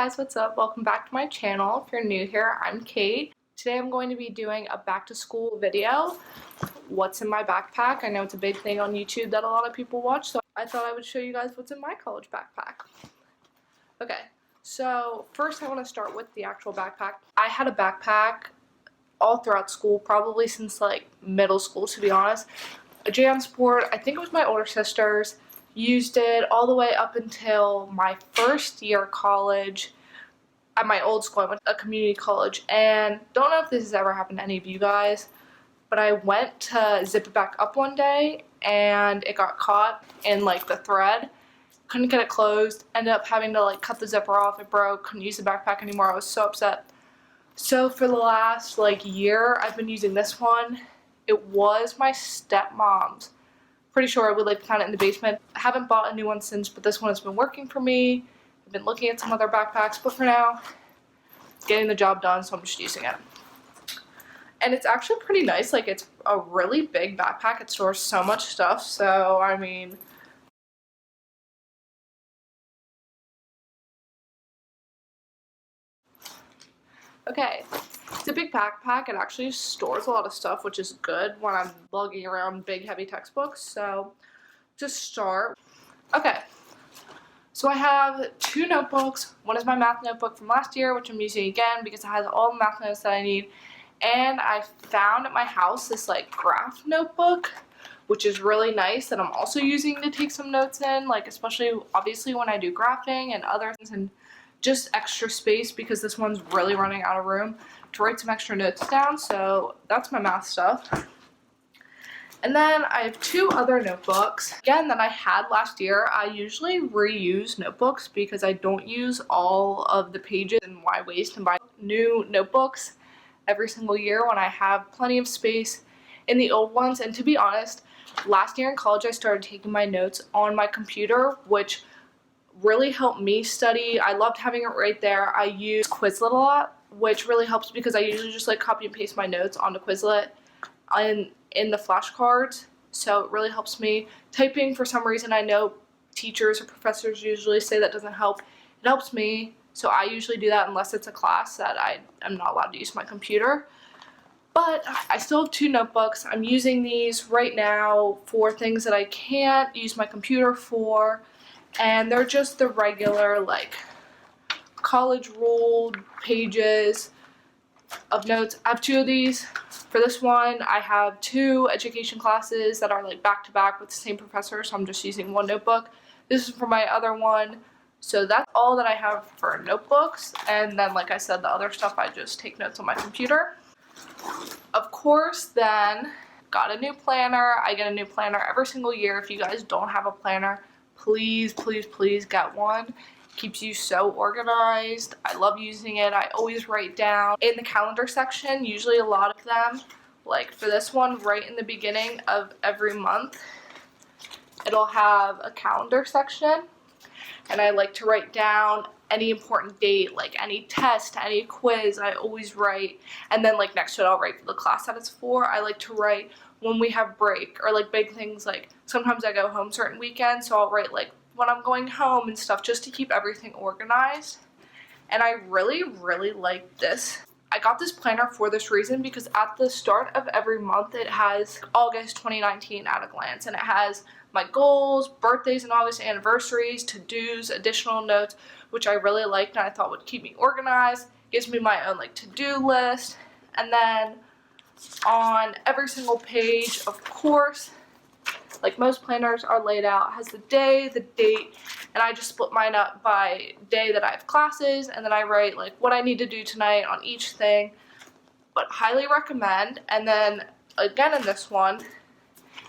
guys, what's up? Welcome back to my channel. If you're new here, I'm Kate. Today I'm going to be doing a back to school video. What's in my backpack? I know it's a big thing on YouTube that a lot of people watch, so I thought I would show you guys what's in my college backpack. Okay, so first I want to start with the actual backpack. I had a backpack all throughout school, probably since like middle school to be honest. A JanSport, I think it was my older sister's. Used it all the way up until my first year of college at my old school. I went to a community college, and don't know if this has ever happened to any of you guys, but I went to zip it back up one day and it got caught in like the thread. Couldn't get it closed, ended up having to like cut the zipper off. It broke, couldn't use the backpack anymore. I was so upset. So for the last like year I've been using this one. It was my stepmom's. Pretty sure we like found it in the basement. I haven't bought a new one since, but this one has been working for me. I've been looking at some other backpacks, but for now, it's getting the job done, so I'm just using it. And it's actually pretty nice. Like, it's a really big backpack. It stores so much stuff, so I mean, okay. It's a big backpack. It actually stores a lot of stuff, which is good when I'm lugging around big, heavy textbooks. So, to start, okay. So I have two notebooks. One is my math notebook from last year, which I'm using again because it has all the math notes that I need. And I found at my house this like graph notebook, which is really nice, that I'm also using to take some notes in, like especially obviously when I do graphing and other things, and just extra space because this one's really running out of room to write some extra notes down. So that's my math stuff. And then I have two other notebooks, again, that I had last year. I usually reuse notebooks because I don't use all of the pages, and why waste and buy new notebooks every single year when I have plenty of space in the old ones. And to be honest, last year in college I started taking my notes on my computer, which really helped me study. I loved having it right there. I use Quizlet a lot, which really helps because I usually just like copy and paste my notes onto Quizlet in the flashcards, so it really helps me. Typing, for some reason, I know teachers or professors usually say that doesn't help. It helps me, so I usually do that unless it's a class that I'm not allowed to use my computer. But I still have two notebooks. I'm using these right now for things that I can't use my computer for, and they're just the regular like college ruled pages of notes. I have two of these. For this one, I have two education classes that are like back to back with the same professor, so I'm just using one notebook. This is for my other one. So that's all that I have for notebooks, and then like I said, the other stuff I just take notes on my computer. Of course, then got a new planner. I get a new planner every single year. If you guys don't have a planner, please, please, please get one. Keeps you so organized. I love using it. I always write down in the calendar section, usually a lot of them, like for this one, right in the beginning of every month, it'll have a calendar section, and I like to write down any important date, like any test, any quiz. I always write, and then like next to it I'll write the class that it's for. I like to write when we have break, or like big things, like sometimes I go home certain weekends, so I'll write like when I'm going home and stuff, just to keep everything organized. And I really, really like this. I got this planner for this reason because at the start of every month it has August 2019 at a glance, and it has my goals, birthdays in August, anniversaries, to-dos, additional notes, which I really liked and I thought would keep me organized. Gives me my own like to-do list. And then on every single page, of course, like most planners are laid out, has the day, the date, and I just split mine up by day that I have classes, and then I write like what I need to do tonight on each thing. But highly recommend. And then again in this one,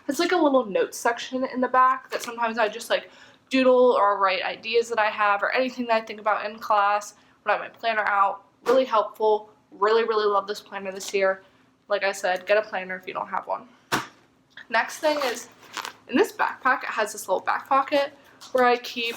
it's like a little notes section in the back that sometimes I just like doodle or write ideas that I have or anything that I think about in class when I have my planner out. Really helpful. Really, really love this planner this year. Like I said, get a planner if you don't have one. Next thing is, in this backpack, it has this little back pocket where I keep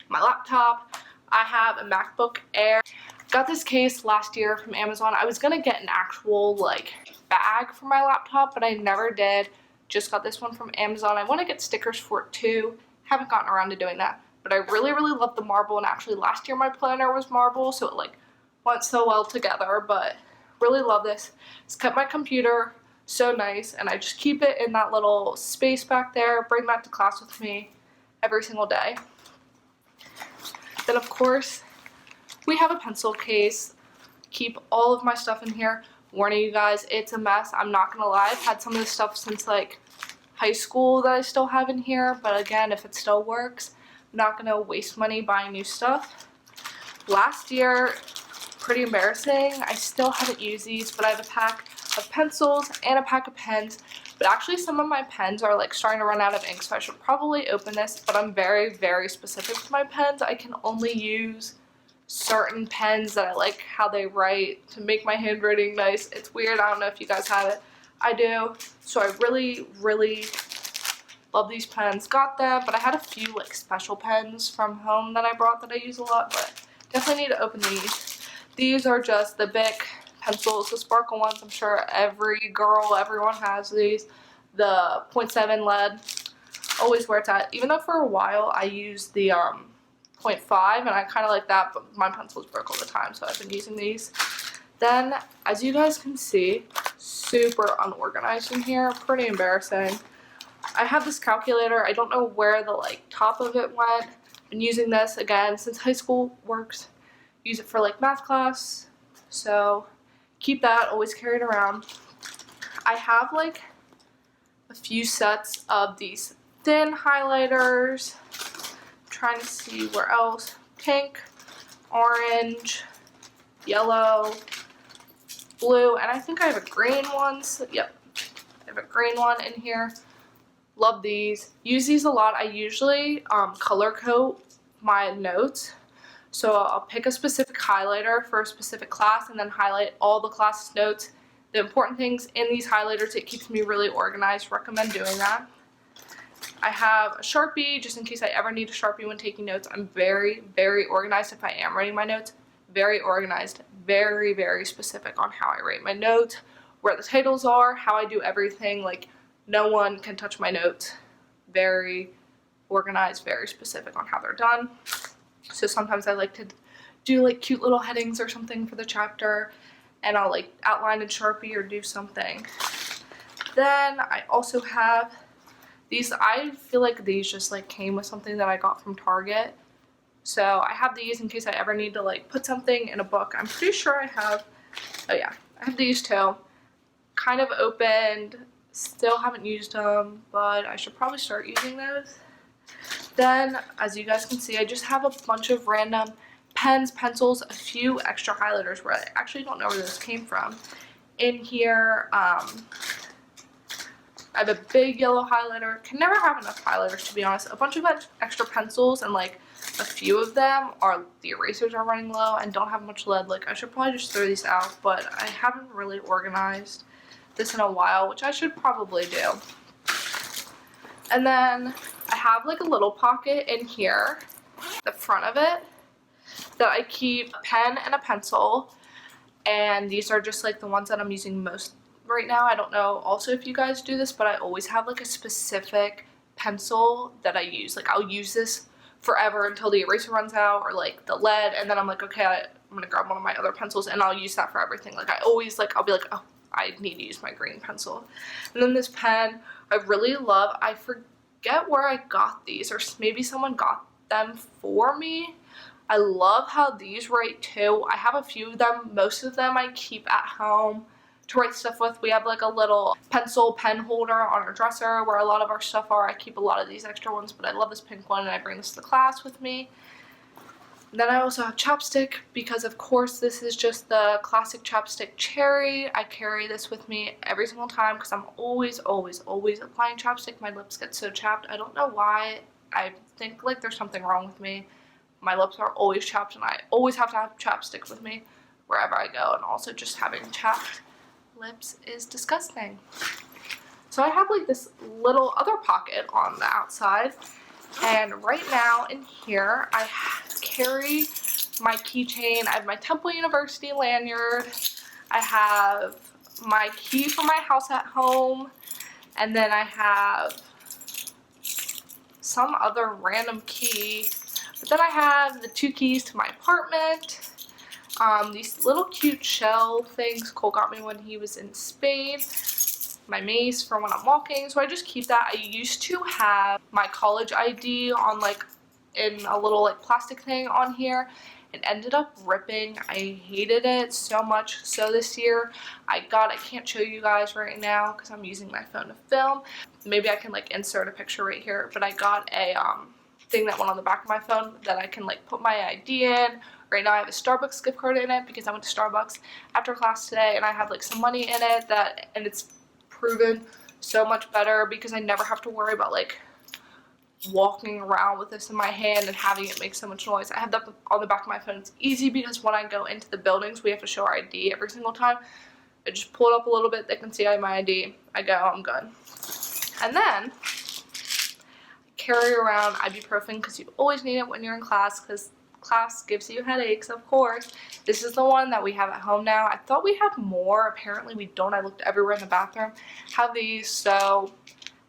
my laptop. I have a MacBook Air. Got this case last year from Amazon. I was gonna get an actual like bag for my laptop, but I never did. Just got this one from Amazon. I want to get stickers for it too. Haven't gotten around to doing that. but I really, really love the marble, and actually last year my planner was marble, so it like went so well together, but really love this. It's kept my computer so nice, and I just keep it in that little space back there, bring that to class with me every single day. Then of course, we have a pencil case. Keep all of my stuff in here. Warning you guys, it's a mess. I'm not gonna lie, I've had some of this stuff since like high school that I still have in here, but again, if it still works, I'm not gonna waste money buying new stuff. Last year, pretty embarrassing, I still haven't used these, but I have a pack of pencils and a pack of pens, but actually some of my pens are like starting to run out of ink, so I should probably open this, but I'm very, very specific with my pens. I can only use certain pens that I like how they write to make my handwriting nice. It's weird, I don't know if you guys have it. I do, so I really, really love these pens. Got them, but I had a few like special pens from home that I brought that I use a lot, but definitely need to open these. These are just the Bic pencils, the sparkle ones. I'm sure everyone has these. The 0.7 lead, always where it's at. Even though for a while I used the 0.5 and I kind of like that, but my pencils broke all the time, so I've been using these. Then, as you guys can see, super unorganized in here, pretty embarrassing. I have this calculator. I don't know where the like top of it went. Been using this again since high school, works. Use it for like math class, so keep that, always carry it around. I have like a few sets of these thin highlighters. Trying to see where else. Pink, orange, yellow, blue, and I think I have a green one. So, yep, I have a green one in here. Love these. Use these a lot. I usually color code my notes. So I'll pick a specific highlighter for a specific class and then highlight all the class's notes. The important things in these highlighters, it keeps me really organized. Recommend doing that. I have a Sharpie just in case I ever need a Sharpie when taking notes. I'm very, very organized if I am writing my notes. Very organized, very, very specific on how I write my notes, where the titles are, how I do everything. Like, no one can touch my notes. Very organized, very specific on how they're done. So sometimes I like to do like cute little headings or something for the chapter, and I'll like outline in Sharpie or do something. Then I also have these. I feel like these just like came with something that I got from Target. So I have these in case I ever need to like put something in a book. I'm pretty sure I have, oh yeah, I have these too. Kind of opened, still haven't used them, but I should probably start using those. Then, as you guys can see, I just have a bunch of random pens, pencils, a few extra highlighters where I actually don't know where this came from. In here, I have a big yellow highlighter. Can never have enough highlighters, to be honest. A bunch of extra pencils, and like a few of them are, the erasers are running low and don't have much lead. Like, I should probably just throw these out, but I haven't really organized this in a while, which I should probably do. And then I have like a little pocket in here, the front of it, that I keep a pen and a pencil, and these are just like the ones that I'm using most right now. I don't know also if you guys do this, but I always have like a specific pencil that I use. Like, I'll use this forever until the eraser runs out or like the lead, and then I'm like, okay, I'm gonna grab one of my other pencils and I'll use that for everything. Like, I always like, I'll be like, oh, I need to use my green pencil. And then this pen I really love. I forget where I got these, or maybe someone got them for me. I love how these write too. I have a few of them. Most of them I keep at home to write stuff with. We have like a little pencil pen holder on our dresser where a lot of our stuff are. I keep a lot of these extra ones, but I love this pink one and I bring this to class with me. And then I also have chapstick because of course this is just the classic chapstick cherry. I carry this with me every single time because I'm always, always, always applying chapstick. My lips get so chapped. I don't know why. I think like there's something wrong with me. My lips are always chapped and I always have to have chapstick with me wherever I go, and also just having chapped lips is disgusting. So I have like this little other pocket on the outside, and right now in here I carry my keychain. I have my Temple University lanyard, I have my key for my house at home, and then I have some other random key. But then I have the 2 keys to my apartment. These little cute shell things Cole got me when he was in Spain. My mace for when I'm walking, so I just keep that. I used to have my college ID on like in a little like plastic thing on here. It ended up ripping. I hated it so much. So this year I can't show you guys right now because I'm using my phone to film. Maybe I can like insert a picture right here, but I got a thing that went on the back of my phone that I can like put my ID in. Right now I have a Starbucks gift card in it because I went to Starbucks after class today and I have like some money in it and it's proven so much better because I never have to worry about like walking around with this in my hand and having it make so much noise. I have that on the back of my phone. It's easy because when I go into the buildings, we have to show our ID every single time. I just pull it up a little bit. They can see I have my ID. I go, I'm good. And then carry around ibuprofen because you always need it when you're in class because class gives you headaches, of course. This is the one that we have at home now. I thought we had more. Apparently we don't. I looked everywhere in the bathroom. Have these, so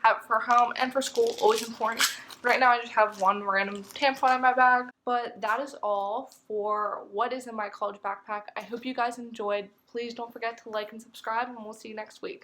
have it for home and for school, always important. Right now I just have one random tampon in my bag. But that is all for what is in my college backpack. I hope you guys enjoyed. Please don't forget to like and subscribe and we'll see you next week.